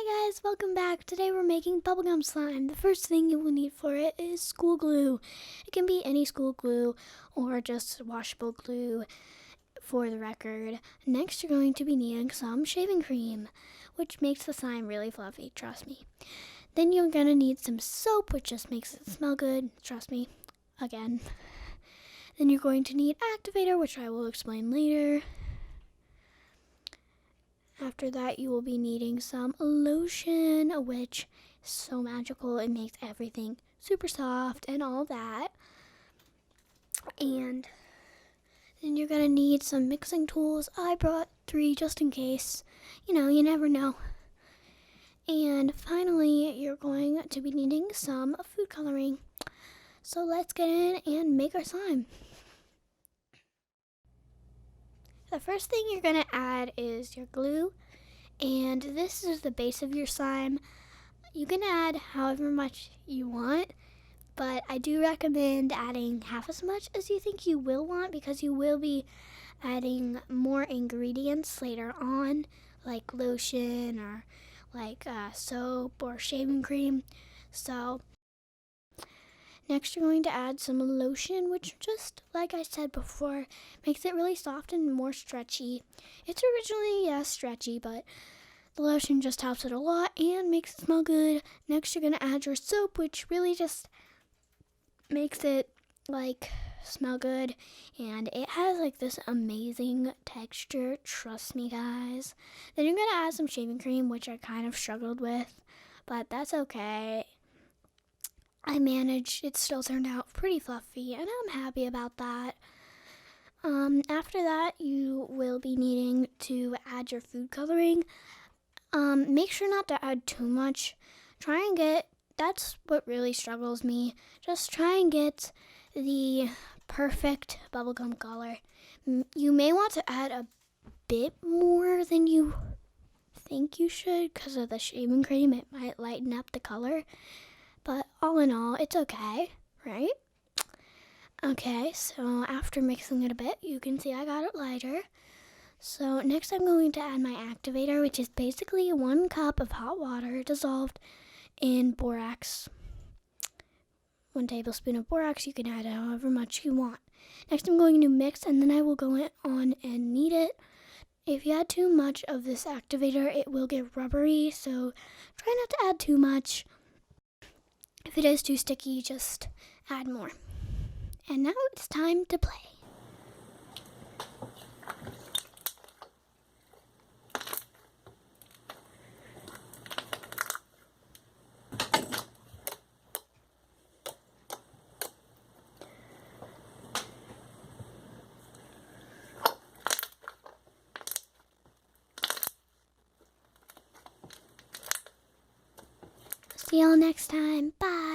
Hi guys, welcome back. Today we're making bubblegum slime. The first thing you will need for it is school glue. It can be any school glue or just washable glue for the record. Next you're going to be needing some shaving cream, which makes the slime really fluffy, trust me. Then you're going to need some soap, which just makes it smell good, trust me, again. Then you're going to need activator, which I will explain later. After that, you will be needing some lotion, which is so magical. It makes everything super soft and all that. And then you're going to need some mixing tools. I brought 3 just in case. You never know. And finally, you're going to be needing some food coloring. So let's get in and make our slime. The first thing you're going to add is your glue, and this is the base of your slime. You can add however much you want, but I do recommend adding half as much as you think you will want because you will be adding more ingredients later on, like lotion or like soap or shaving cream. So next, you're going to add some lotion, which just like I said before, makes it really soft and more stretchy. It's originally, stretchy, but the lotion just helps it a lot and makes it smell good. Next, you're going to add your soap, which really just makes it, smell good. And it has, this amazing texture. Trust me, guys. Then you're going to add some shaving cream, which I kind of struggled with, but that's okay. I managed. It still turned out pretty fluffy, and I'm happy about that. After that, you will be needing to add your food coloring. Make sure not to add too much. That's what really struggles me. Just try and get the perfect bubblegum color. You may want to add a bit more than you think you should because of the shaving cream. It might lighten up the color. But all in all, it's okay, right? Okay, so after mixing it a bit, you can see I got it lighter. So next I'm going to add my activator, which is basically 1 cup of hot water dissolved in borax. 1 tablespoon of borax. You can add however much you want. Next I'm going to mix, and then I will go on and knead it. If you add too much of this activator, it will get rubbery, so try not to add too much. If it is too sticky, just add more. And now it's time to play. See y'all next time. Bye.